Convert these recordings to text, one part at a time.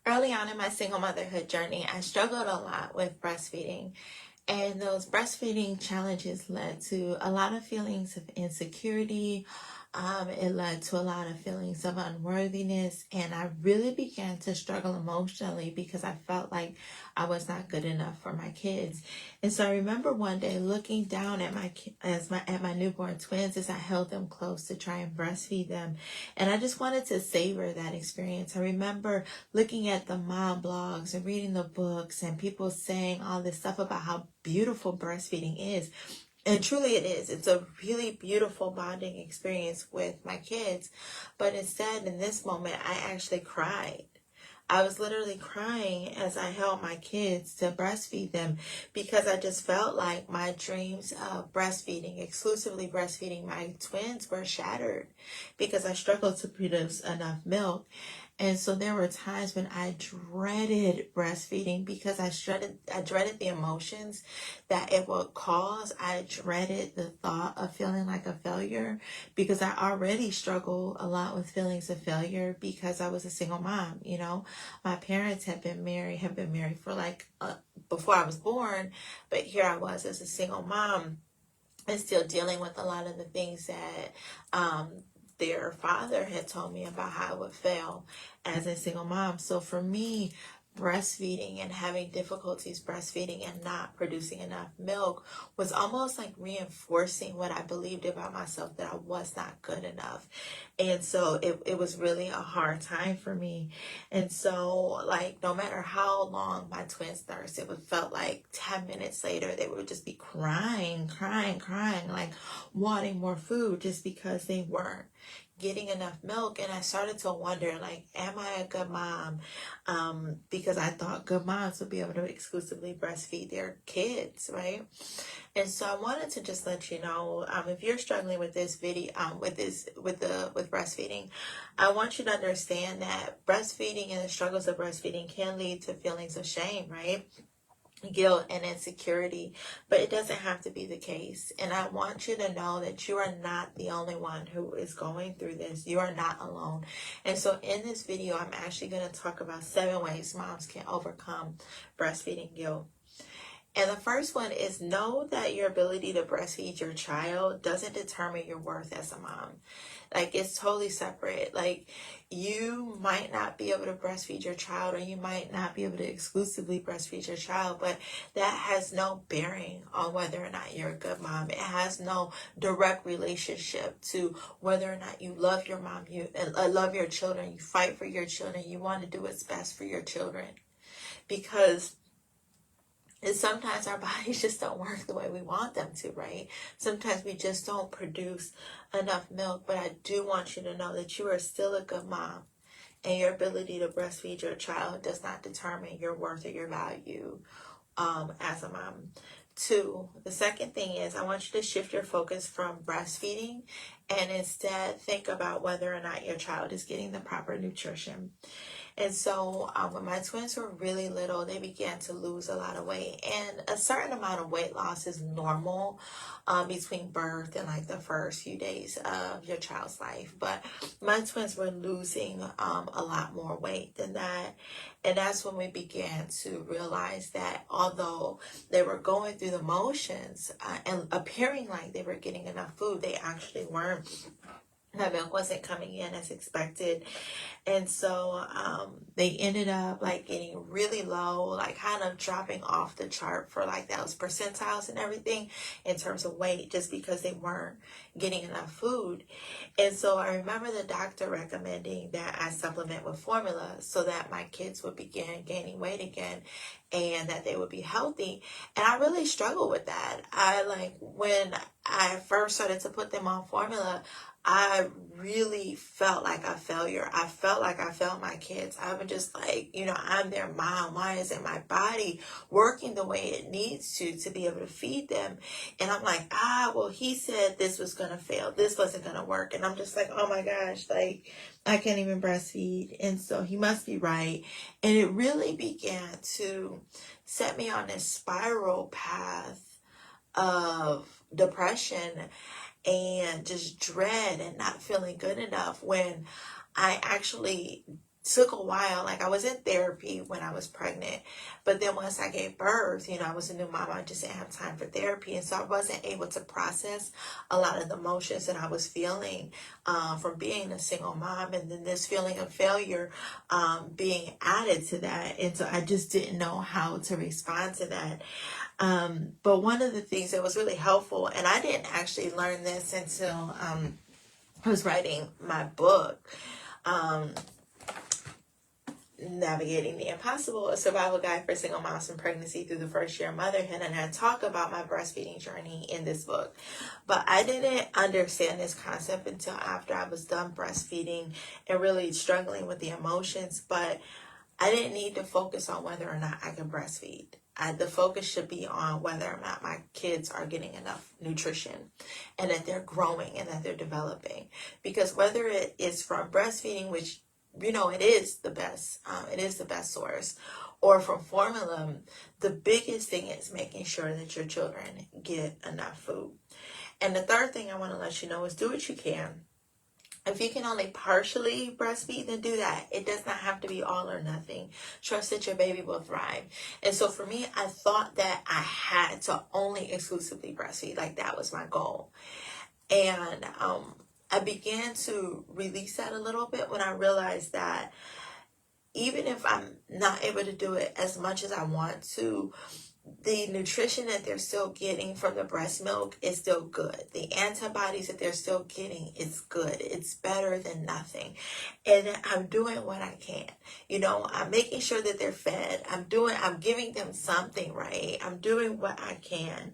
Early on in my single motherhood journey, I struggled a lot with breastfeeding. And those breastfeeding challenges led to a lot of feelings of insecurity. It led to a lot of feelings of unworthiness. And I really began to struggle emotionally because I felt like I was not good enough for my kids. And so I remember one day looking down at my newborn twins as I held them close to try and breastfeed them. And I just wanted to savor that experience. I remember looking at the mom blogs and reading the books and people saying all this stuff about how beautiful breastfeeding is. And truly it is. It's a really beautiful bonding experience with my kids. But instead, in this moment, I actually cried. I was literally crying as I held my kids to breastfeed them because I just felt like my dreams of breastfeeding, exclusively breastfeeding my twins, were shattered because I struggled to produce enough milk. And so there were times when I dreaded breastfeeding because I dreaded the emotions that it would cause. I dreaded the thought of feeling like a failure because I already struggle a lot with feelings of failure because I was a single mom. My parents had been married for before I was born, but here I was as a single mom and still dealing with a lot of the things that their father had told me about how I would fail as a single mom. So for me, breastfeeding and having difficulties breastfeeding and not producing enough milk was almost like reinforcing what I believed about myself, that I was not good enough. And so it was really a hard time for me. And so no matter how long my twins thirst, it would felt like 10 minutes later they would just be crying, like wanting more food just because they weren't getting enough milk. And I started to wonder, am I a good mom? Because I thought good moms would be able to exclusively breastfeed their kids, right? And so I wanted to just let you know, if you're struggling with this video, with breastfeeding, I want you to understand that breastfeeding and the struggles of breastfeeding can lead to feelings of shame, right? Guilt and insecurity, but it doesn't have to be the case. And I want you to know that you are not the only one who is going through this. You are not alone. And so in this video, I'm actually going to talk about 7 ways moms can overcome breastfeeding guilt. And the first one is, know that your ability to breastfeed your child doesn't determine your worth as a mom. It's totally separate. You might not be able to breastfeed your child, or you might not be able to exclusively breastfeed your child, but that has no bearing on whether or not you're a good mom. It has no direct relationship to whether or not you love your mom, you love your children, you fight for your children, you want to do what's best for your children. Because sometimes our bodies just don't work the way we want them to, right? Sometimes we just don't produce enough milk. But I do want you to know that you are still a good mom, and your ability to breastfeed your child does not determine your worth or your value as a mom. 2, the second thing is, I want you to shift your focus from breastfeeding and instead think about whether or not your child is getting the proper nutrition. And so when my twins were really little, they began to lose a lot of weight. And a certain amount of weight loss is normal between birth and the first few days of your child's life. But my twins were losing a lot more weight than that. And that's when we began to realize that although they were going through the motions and appearing like they were getting enough food, they actually weren't. That milk wasn't coming in as expected. And so they ended up getting really low, kind of dropping off the chart for those percentiles and everything in terms of weight, just because they weren't getting enough food. And so I remember the doctor recommending that I supplement with formula so that my kids would begin gaining weight again and that they would be healthy. And I really struggled with that. When I first started to put them on formula, I really felt like a failure. I felt like I failed my kids. I was just I'm their mom. Why isn't my body working the way it needs to be able to feed them? And I'm like, well, he said this was going to fail. This wasn't going to work. And I'm just like, oh my gosh, I can't even breastfeed. And so he must be right. And it really began to set me on this spiral path of depression and just dread and not feeling good enough, when I actually took a while. Like, I was in therapy when I was pregnant, but then once I gave birth, I was a new mom. I just didn't have time for therapy, and so I wasn't able to process a lot of the emotions that I was feeling from being a single mom, and then this feeling of failure being added to that, and so I just didn't know how to respond to that. But one of the things that was really helpful, and I didn't actually learn this until I was writing my book, Navigating the Impossible, a survival guide for single moms from pregnancy through the first year of motherhood. And I talk about my breastfeeding journey in this book. But I didn't understand this concept until after I was done breastfeeding and really struggling with the emotions. But I didn't need to focus on whether or not I can breastfeed. The focus should be on whether or not my kids are getting enough nutrition and that they're growing and that they're developing. Because whether it is from breastfeeding, which it is the best. It is the best source. Or from formula, the biggest thing is making sure that your children get enough food. And the third thing I want to let you know is do what you can. If you can only partially breastfeed, then do that. It does not have to be all or nothing. Trust that your baby will thrive. And so for me, I thought that I had to only exclusively breastfeed. Like, that was my goal. And I began to release that a little bit when I realized that even if I'm not able to do it as much as I want to, the nutrition that they're still getting from the breast milk is still good. The antibodies that they're still getting is good. It's better than nothing. And I'm doing what I can. I'm making sure that they're fed. I'm giving them something, right? I'm doing what I can.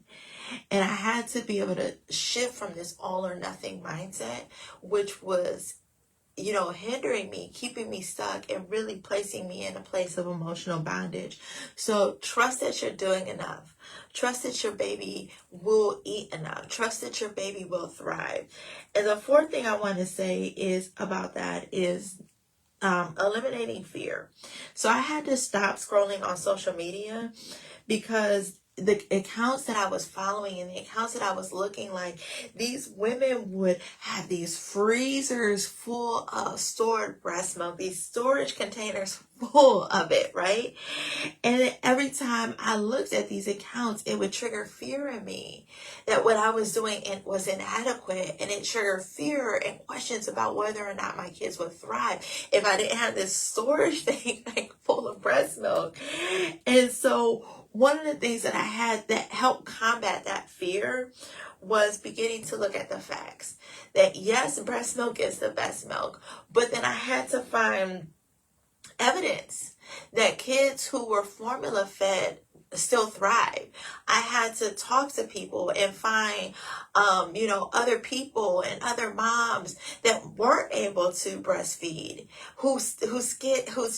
And I had to be able to shift from this all or nothing mindset, which was, hindering me, keeping me stuck, and really placing me in a place of emotional bondage. So trust that you're doing enough. Trust that your baby will eat enough. Trust that your baby will thrive. And the fourth thing I want to say is about that is eliminating fear. So I had to stop scrolling on social media because the accounts that I was following and the accounts that I was looking, like, these women would have these freezers full of stored breast milk, these storage containers full of it, right? And every time I looked at these accounts, it would trigger fear in me that what I was doing was inadequate, and it triggered fear and questions about whether or not my kids would thrive if I didn't have this storage thing like full of breast milk. And so one of the things that I had that helped combat that fear was beginning to look at the facts. That yes, breast milk is the best milk, but then I had to find evidence that kids who were formula fed still thrive. I had to talk to people and find, other people and other moms that weren't able to breastfeed, whose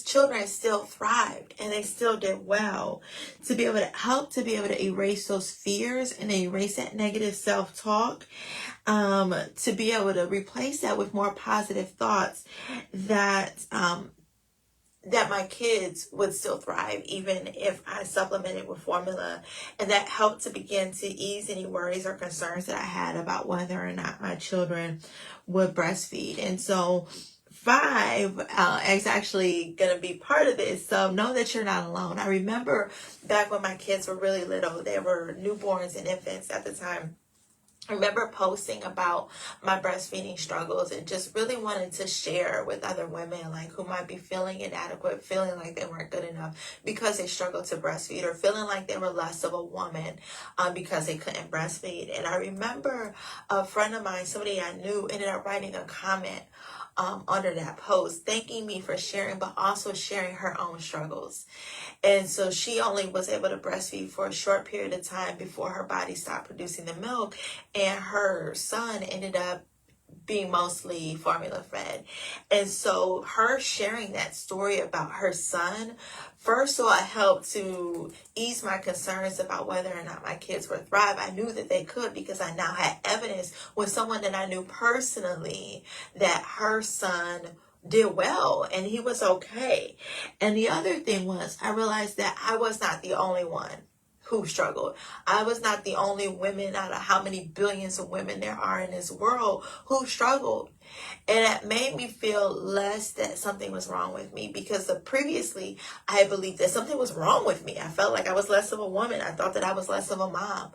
children still thrived and they still did well, to be able to erase those fears and erase that negative self-talk, to be able to replace that with more positive thoughts that my kids would still thrive even if I supplemented with formula. And that helped to begin to ease any worries or concerns that I had about whether or not my children would breastfeed. And so 5 is actually going to be part of this. So know that you're not alone. I remember back when my kids were really little, they were newborns and infants at the time. I remember posting about my breastfeeding struggles and just really wanted to share with other women, like, who might be feeling inadequate, feeling like they weren't good enough because they struggled to breastfeed, or feeling like they were less of a woman because they couldn't breastfeed. And I remember a friend of mine, somebody I knew, ended up writing a comment under that post, thanking me for sharing, but also sharing her own struggles. And so she only was able to breastfeed for a short period of time before her body stopped producing the milk, and her son ended up being mostly formula fed. And so her sharing that story about her son, first of all, it helped to ease my concerns about whether or not my kids would thrive. I knew that they could because I now had evidence with someone that I knew personally that her son did well and he was okay. And the other thing was, I realized that I was not the only one who struggled. I was not the only women out of how many billions of women there are in this world who struggled. And it made me feel less that something was wrong with me, because previously I believed that something was wrong with me. I felt like I was less of a woman. I thought that I was less of a mom.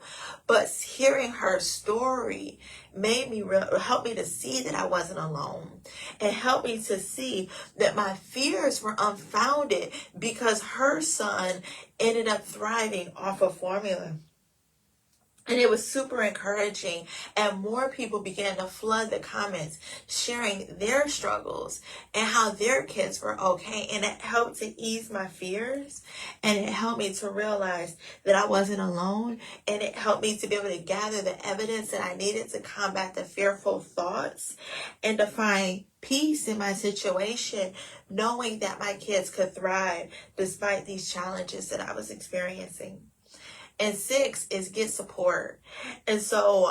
But hearing her story made me helped me to see that I wasn't alone, and helped me to see that my fears were unfounded, because her son ended up thriving off of formula. And it was super encouraging, and more people began to flood the comments sharing their struggles and how their kids were okay. And it helped to ease my fears, and it helped me to realize that I wasn't alone, and it helped me to be able to gather the evidence that I needed to combat the fearful thoughts and to find peace in my situation, knowing that my kids could thrive despite these challenges that I was experiencing. And 6 is get support. And so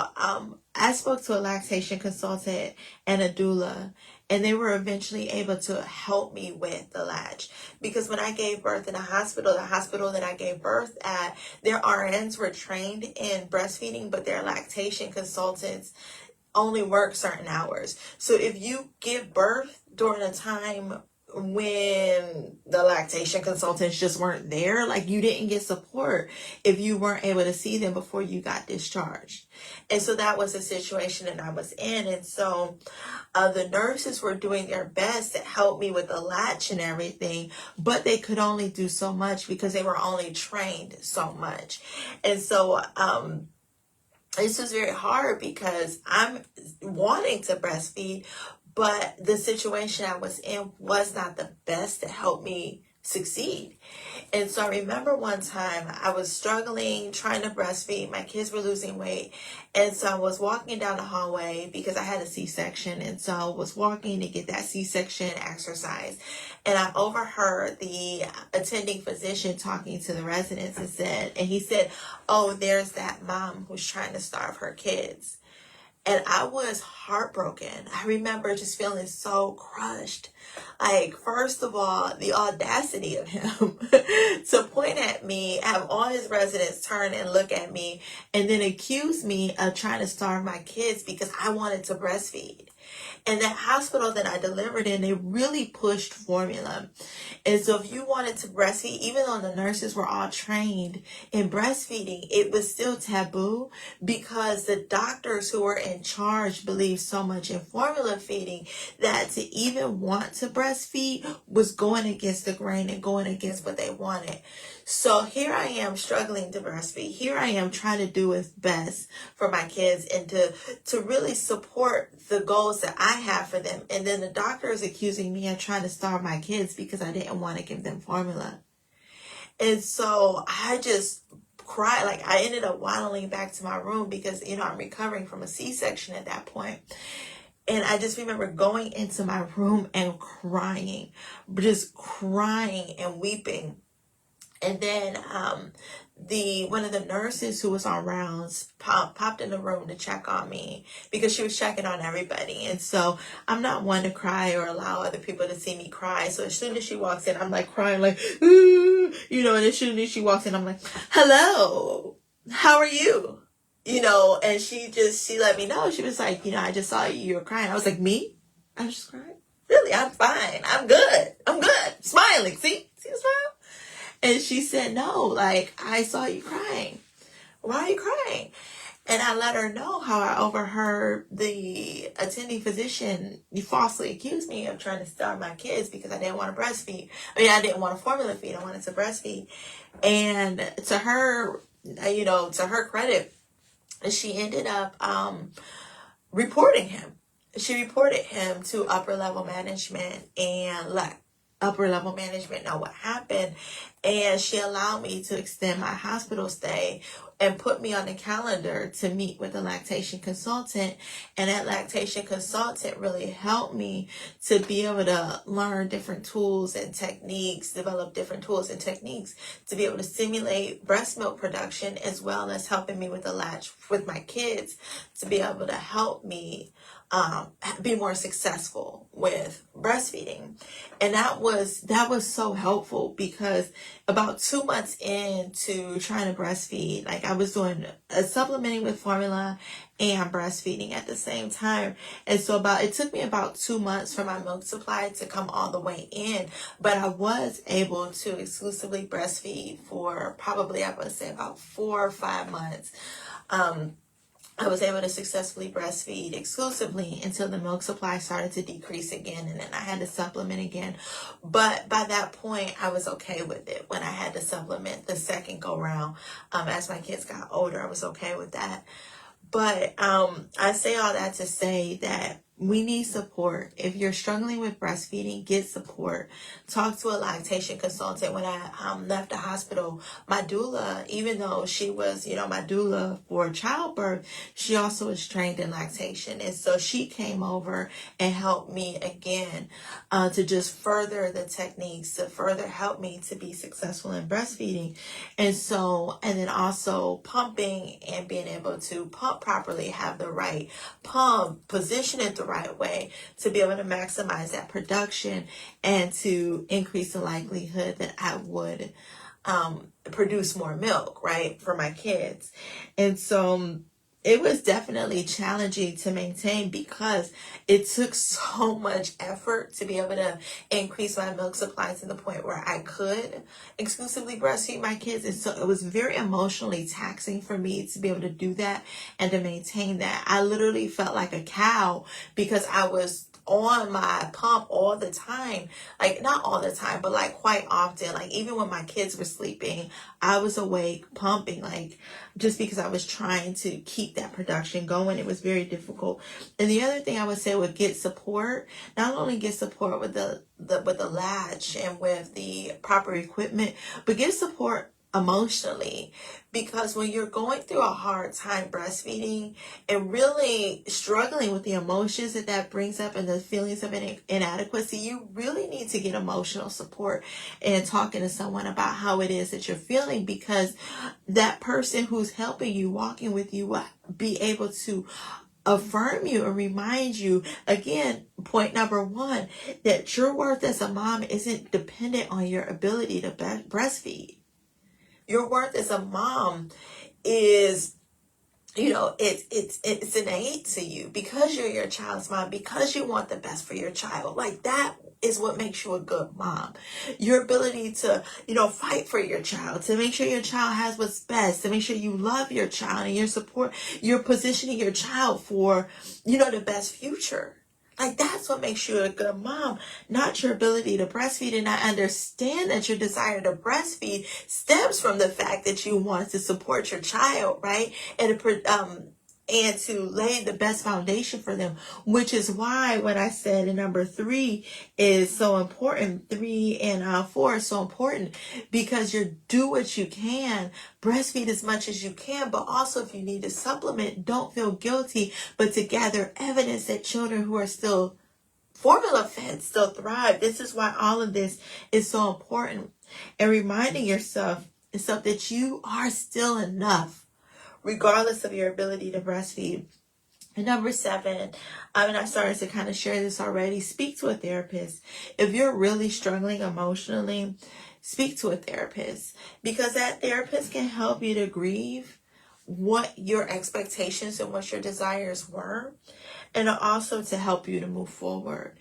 I spoke to a lactation consultant and a doula, and they were eventually able to help me with the latch. Because when I gave birth in the hospital that I gave birth at, their RNs were trained in breastfeeding, but their lactation consultants only work certain hours. So if you give birth during a time when the lactation consultants just weren't there, like, you didn't get support if you weren't able to see them before you got discharged. And so that was the situation that I was in. And so the nurses were doing their best to help me with the latch and everything, but they could only do so much because they were only trained so much. And so this was very hard, because I'm wanting to breastfeed, but the situation I was in was not the best to help me succeed. And so I remember one time I was struggling trying to breastfeed. My kids were losing weight. And so I was walking down the hallway because I had a C-section. And so I was walking to get that C-section exercise. And I overheard the attending physician talking to the residents, and he said, "Oh, there's that mom who's trying to starve her kids." And I was heartbroken. I remember just feeling so crushed. Like, first of all, the audacity of him to point at me, have all his residents turn and look at me, and then accuse me of trying to starve my kids because I wanted to breastfeed. And that hospital that I delivered in, they really pushed formula. And so if you wanted to breastfeed, even though the nurses were all trained in breastfeeding, it was still taboo, because the doctors who were in charge believed so much in formula feeding that to even want to breastfeed was going against the grain and going against what they wanted. So here I am struggling to breastfeed. Here I am trying to do what's best for my kids and to really support the goals that I have for them. And then the doctor is accusing me of trying to starve my kids because I didn't want to give them formula. And so I just cried. Like, I ended up waddling back to my room because, I'm recovering from a C-section at that point. And I just remember going into my room and crying, just crying and weeping. And then one of the nurses who was on rounds popped in the room to check on me, because she was checking on everybody. And so I'm not one to cry or allow other people to see me cry. So as soon as she walks in, I'm like crying, like, ooh, and as soon as she walks in, I'm like, "Hello, how are you?" And she let me know. She was like, "I just saw you were crying." I was like, "Me? I was just crying? Really? I'm fine. I'm good. Smiling. See the smile?" And she said, "No, like, I saw you crying. Why are you crying?" And I let her know how I overheard the attending physician falsely accuse me of trying to starve my kids because I didn't want to breastfeed. I didn't want to formula feed. I wanted to breastfeed. And to her, to her credit, she ended up reporting him. She reported him to upper level management and let upper level management know what happened. And she allowed me to extend my hospital stay and put me on the calendar to meet with a lactation consultant. And that lactation consultant really helped me to be able to learn different tools and techniques, develop different tools and techniques to be able to simulate breast milk production, as well as helping me with the latch with my kids to be able to help me be more successful with breastfeeding. And that was so helpful, because about 2 months into trying to breastfeed, like I was doing supplementing with formula and breastfeeding at the same time. And so it took me about 2 months for my milk supply to come all the way in, but I was able to exclusively breastfeed for probably, I would say, about 4 or 5 months. I was able to successfully breastfeed exclusively until the milk supply started to decrease again, and then I had to supplement again. But by that point, I was okay with it. When I had to supplement the second go round, as my kids got older, I was okay with that. But I say all that to say that we need support. If you're struggling with breastfeeding, get support. Talk to a lactation consultant. When I left the hospital, my doula, even though she was, my doula for childbirth, she also was trained in lactation. And so she came over and helped me again to just further the techniques, to further help me to be successful in breastfeeding. And then also pumping and being able to pump properly, have the right pump, position it the right way to be able to maximize that production and to increase the likelihood that I would produce more milk, right, for my kids. And so it was definitely challenging to maintain because it took so much effort to be able to increase my milk supply to the point where I could exclusively breastfeed my kids. And so it was very emotionally taxing for me to be able to do that and to maintain that. I literally felt like a cow because I was on my pump all the time. Like, not all the time, but like quite often. Like, even when my kids were sleeping, I was awake pumping, like, just because I was trying to keep that production going. It was very difficult. And the other thing I would say would get support. Not only get support with the latch and with the proper equipment, but get support emotionally, because when you're going through a hard time breastfeeding and really struggling with the emotions that brings up and the feelings of inadequacy, you really need to get emotional support and talking to someone about how it is that you're feeling, because that person who's helping you, walking with you, will be able to affirm you and remind you, again, point number one, that your worth as a mom isn't dependent on your ability to breastfeed. Your worth as a mom is, it's innate to you because you're your child's mom, because you want the best for your child. Like, that is what makes you a good mom. Your ability to, fight for your child, to make sure your child has what's best, to make sure you love your child and you're positioning your child for, the best future. Like, that's what makes you a good mom, not your ability to breastfeed. And I understand that your desire to breastfeed stems from the fact that you want to support your child, right? And to lay the best foundation for them, which is why when I said number 3 is so important, 3 and 4 is so important, because you do what you can, breastfeed as much as you can, but also if you need to supplement, don't feel guilty, but to gather evidence that children who are still formula fed still thrive. This is why all of this is so important, and reminding yourself that you are still enough, regardless of your ability to breastfeed. And number 7, and I started to kind of share this already, speak to a therapist. If you're really struggling emotionally, speak to a therapist, because that therapist can help you to grieve what your expectations and what your desires were, and also to help you to move forward.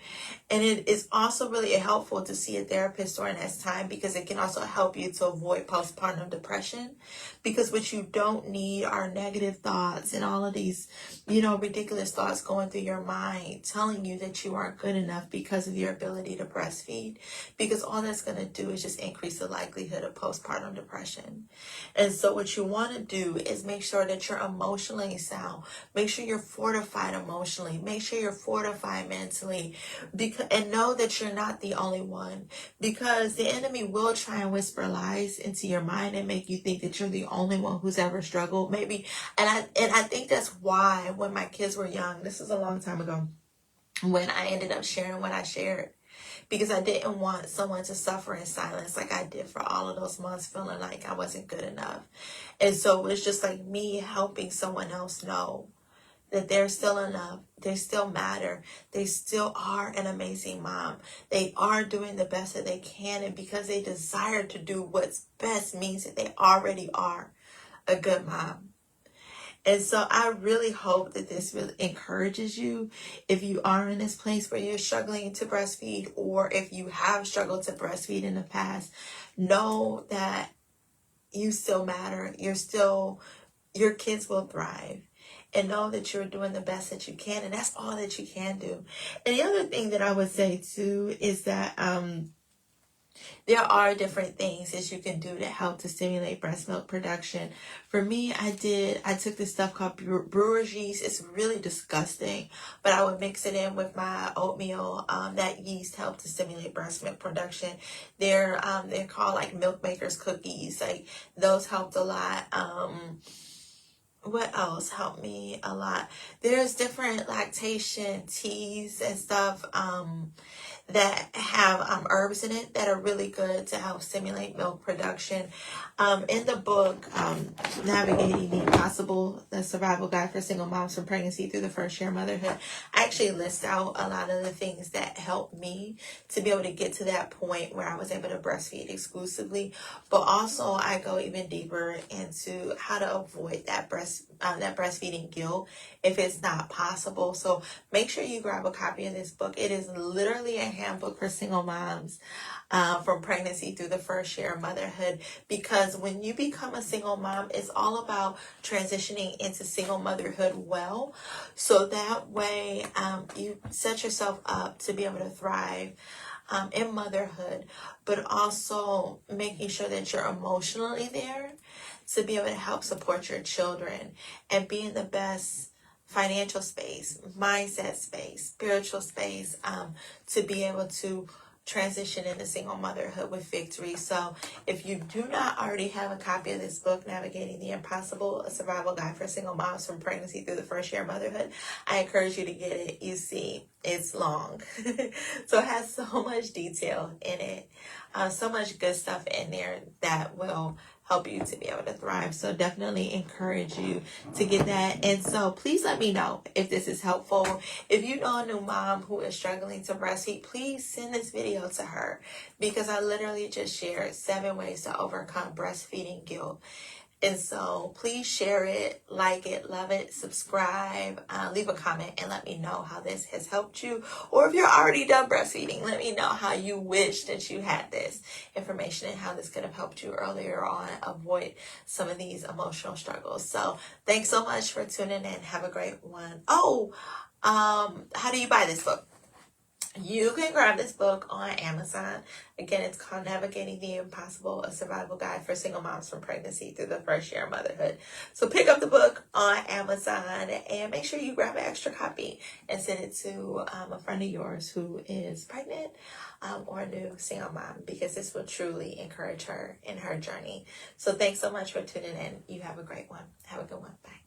And it is also really helpful to see a therapist during this time, because it can also help you to avoid postpartum depression, because what you don't need are negative thoughts and all of these, ridiculous thoughts going through your mind telling you that you aren't good enough because of your ability to breastfeed, because all that's going to do is just increase the likelihood of postpartum depression. And so what you want to do is make sure that you're emotionally sound, make sure you're fortified emotionally, make sure you're fortified mentally, and know that you're not the only one, because the enemy will try and whisper lies into your mind and make you think that you're the only one who's ever struggled, maybe. And I think that's why when my kids were young, this is a long time ago, when I ended up sharing what I shared, because I didn't want someone to suffer in silence like I did for all of those months, feeling like I wasn't good enough. And so it was just like me helping someone else know that they're still enough, they still matter, they still are an amazing mom. They are doing the best that they can, and because they desire to do what's best means that they already are a good mom. And so I really hope that this really encourages you if you are in this place where you're struggling to breastfeed, or if you have struggled to breastfeed in the past. Know that you still matter. Your kids will thrive. And know that you're doing the best that you can, and that's all that you can do. And the other thing that I would say too is that there are different things that you can do to help to stimulate breast milk production. For me, I took this stuff called brewer's yeast. It's really disgusting, but I would mix it in with my oatmeal. That yeast helped to stimulate breast milk production. They're called like milk makers cookies. Like those helped a lot. What else helped me a lot? There's different lactation teas and stuff that have herbs in it that are really good to help stimulate milk production. In the book, Navigating the Impossible, the Survival Guide for Single Moms from Pregnancy Through the First Year of Motherhood, I actually list out a lot of the things that helped me to be able to get to that point where I was able to breastfeed exclusively. But also I go even deeper into how to avoid that breastfeeding guilt if it's not possible. So make sure you grab a copy of this book. It is literally a handbook for single moms from pregnancy through the first year of motherhood, because when you become a single mom, it's all about transitioning into single motherhood well, so that way you set yourself up to be able to thrive in motherhood, but also making sure that you're emotionally there to be able to help support your children and be in the best financial space, mindset space, spiritual space, to be able to transition into single motherhood with victory. So if you do not already have a copy of this book, Navigating the Impossible, a survival guide for single moms from pregnancy through the first year of motherhood, I encourage you to get it. You see, it's long. So it has so much detail in it, so much good stuff in there that will help you to be able to thrive. So definitely encourage you to get that. And so please let me know if this is helpful. If you know a new mom who is struggling to breastfeed, please send this video to her, because I literally just shared 7 ways to overcome breastfeeding guilt. And so please share it, like it, love it, subscribe, leave a comment, and let me know how this has helped you. Or if you're already done breastfeeding, let me know how you wish that you had this information and how this could have helped you earlier on avoid some of these emotional struggles. So thanks so much for tuning in. Have a great one. Oh, how do you buy this book? You can grab this book on Amazon. Again, it's called Navigating the Impossible, a survival guide for single moms from pregnancy through the first year of motherhood. So pick up the book on Amazon and make sure you grab an extra copy and send it to a friend of yours who is pregnant or a new single mom, because this will truly encourage her in her journey. So thanks so much for tuning in. You have a great one. Have a good one. Bye.